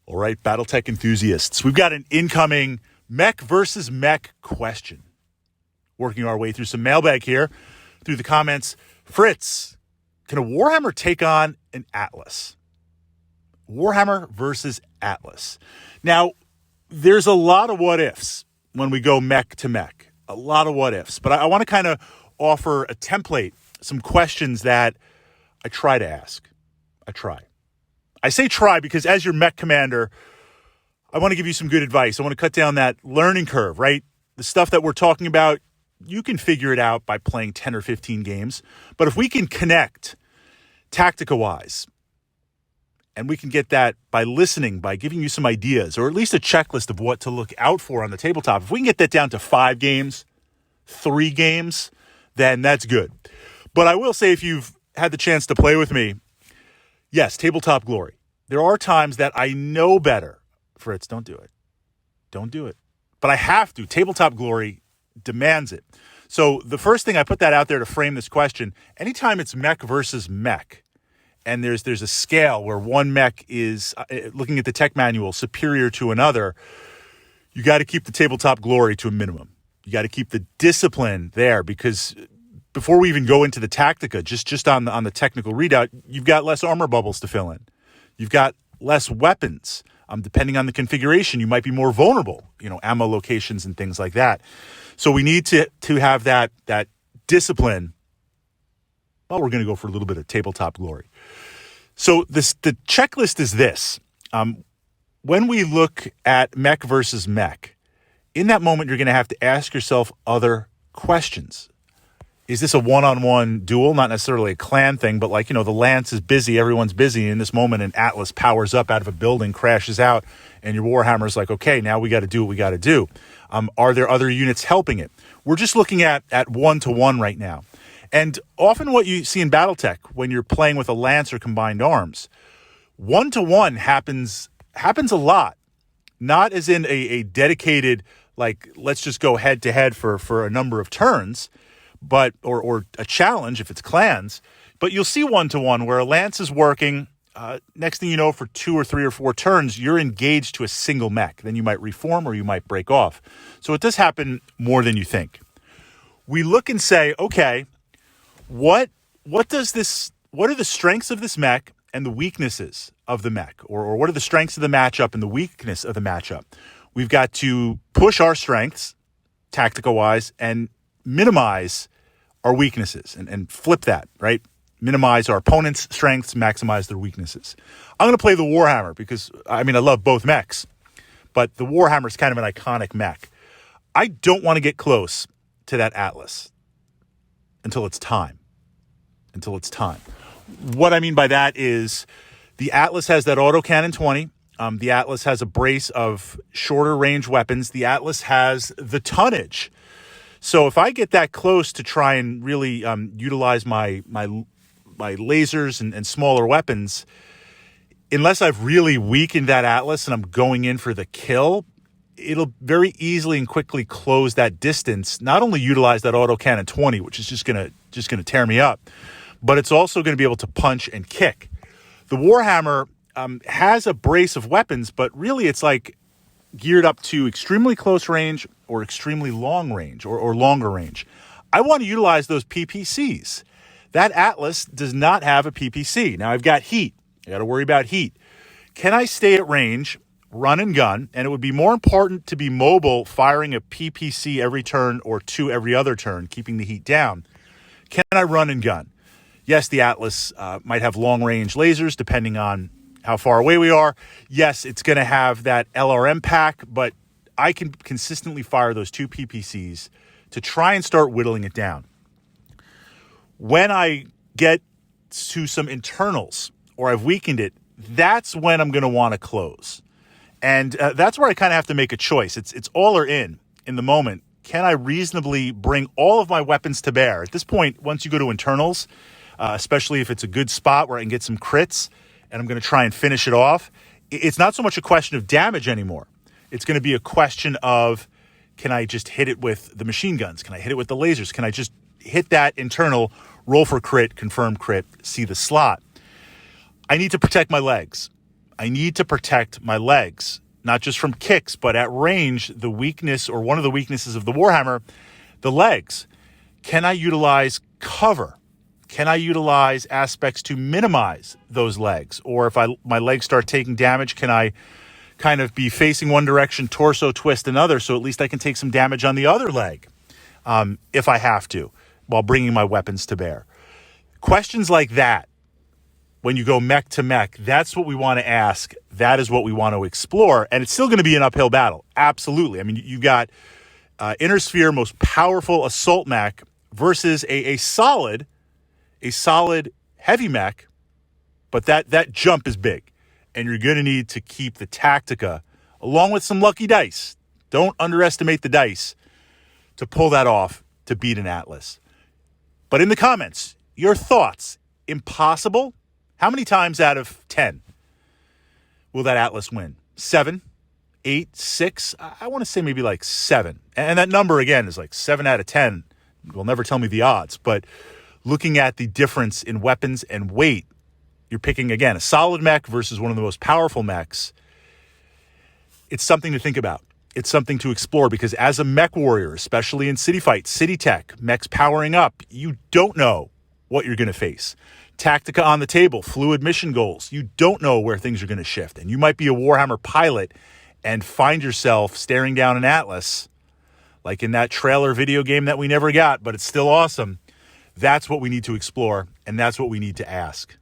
All right, Battletech enthusiasts, we've got an incoming mech versus mech question. Working our way through some mailbag here, through the comments. Fritz, can a Warhammer take on an Atlas? Warhammer versus Atlas. Now, there's a lot of what ifs when we go mech to mech. A lot of what ifs. But I want to kind of offer a template, some questions that I try to ask. I say try because as your mech commander, I want to give you some good advice. I want to cut down that learning curve, right? The stuff that we're talking about, you can figure it out by playing 10 or 15 games. But if we can connect tactica-wise, and we can get that by listening, by giving you some ideas, or at least a checklist of what to look out for on the tabletop, if we can get that down to 5 games, 3 games, then that's good. But I will say, if you've had the chance to play with me, yes, tabletop glory. There are times that I know better. Fritz, don't do it. Don't do it. But I have to. Tabletop glory demands it. So the first thing, I put that out there to frame this question. Anytime it's mech versus mech, and there's a scale where one mech is, looking at the tech manual, superior to another, you got to keep the tabletop glory to a minimum. You got to keep the discipline there, because before we even go into the tactica, just on the technical readout, you've got less armor bubbles to fill in. You've got less weapons. Depending on the configuration, you might be more vulnerable, ammo locations and things like that. So we need to have that discipline. Well, we're going to go for a little bit of tabletop glory. So the checklist is this. When we look at mech versus mech, in that moment, you're going to have to ask yourself other questions. Is this a one-on-one duel? Not necessarily a clan thing, but the lance is busy, everyone's busy. In this moment, an Atlas powers up out of a building, crashes out, and your Warhammer's like, okay, now we got to do what we got to do. Are there other units helping it? We're just looking at one-to-one right now. And often what you see in Battletech, when you're playing with a lance or combined arms, one-to-one happens a lot. Not as in a dedicated, let's just go head-to-head for a number of turns, but or a challenge if it's clans. But you'll see one-to-one where a lance is working. Next thing you know, for 2 or 3 or 4 turns, you're engaged to a single mech. Then you might reform or you might break off. So it does happen more than you think. We look and say, okay, what are the strengths of this mech and the weaknesses of the mech? Or what are the strengths of the matchup and the weakness of the matchup? We've got to push our strengths, tactical-wise, and minimize our weaknesses and flip that, right? Minimize our opponent's strengths, maximize their weaknesses. I'm going to play the Warhammer because, I love both mechs, but the Warhammer is kind of an iconic mech. I don't want to get close to that Atlas until it's time. What I mean by that is the Atlas has that autocannon 20. The Atlas has a brace of shorter range weapons. The Atlas has the tonnage. So if I get that close to try and really utilize my lasers and smaller weapons, unless I've really weakened that Atlas and I'm going in for the kill, it'll very easily and quickly close that distance. Not only utilize that autocannon 20, which is just gonna tear me up, but it's also going to be able to punch and kick. The Warhammer has a brace of weapons, but really it's geared up to extremely close range or extremely long range or longer range. I want to utilize those PPCs. That Atlas does not have a PPC. Now I've got heat. I got to worry about heat. Can I stay at range, run and gun? And it would be more important to be mobile, firing a PPC every turn or 2 every other turn, keeping the heat down. Can I run and gun? Yes, the Atlas might have long-range lasers, depending on how far away we are. Yes, it's going to have that LRM pack, but I can consistently fire those 2 PPCs to try and start whittling it down. When I get to some internals or I've weakened it, that's when I'm going to want to close. And that's where I kind of have to make a choice. It's all or in the moment. Can I reasonably bring all of my weapons to bear? At this point, once you go to internals, especially if it's a good spot where I can get some crits and I'm going to try and finish it off, it's not so much a question of damage anymore. It's going to be a question of, can I just hit it with the machine guns? Can I hit it with the lasers? Can I just hit that internal, roll for crit, confirm crit, see the slot? I need to protect my legs. I need to protect my legs, not just from kicks, but at range, the weakness or one of the weaknesses of the Warhammer, the legs. Can I utilize cover? Can I utilize aspects to minimize those legs? Or if my legs start taking damage, can I kind of be facing one direction, torso twist another, so at least I can take some damage on the other leg if I have to, while bringing my weapons to bear? Questions like that, when you go mech to mech, that's what we want to ask. That is what we want to explore. And it's still going to be an uphill battle. Absolutely. I mean, you've got Inner Sphere, most powerful assault mech versus a solid heavy mech, but that jump is big. And you're going to need to keep the Tactica along with some lucky dice. Don't underestimate the dice to pull that off to beat an Atlas. But in the comments, your thoughts. Impossible? How many times out of 10 will that Atlas win? 7, 8, 6? I want to say maybe like 7. And that number, again, is like 7 out of 10. Will never tell me the odds. But looking at the difference in weapons and weight, you're picking, again, a solid mech versus one of the most powerful mechs. It's something to think about. It's something to explore, because as a mech warrior, especially in city fights, city tech, mechs powering up, you don't know what you're going to face. Tactica on the table, fluid mission goals. You don't know where things are going to shift. And you might be a Warhammer pilot and find yourself staring down an Atlas, like in that trailer video game that we never got, but it's still awesome. That's what we need to explore, and that's what we need to ask.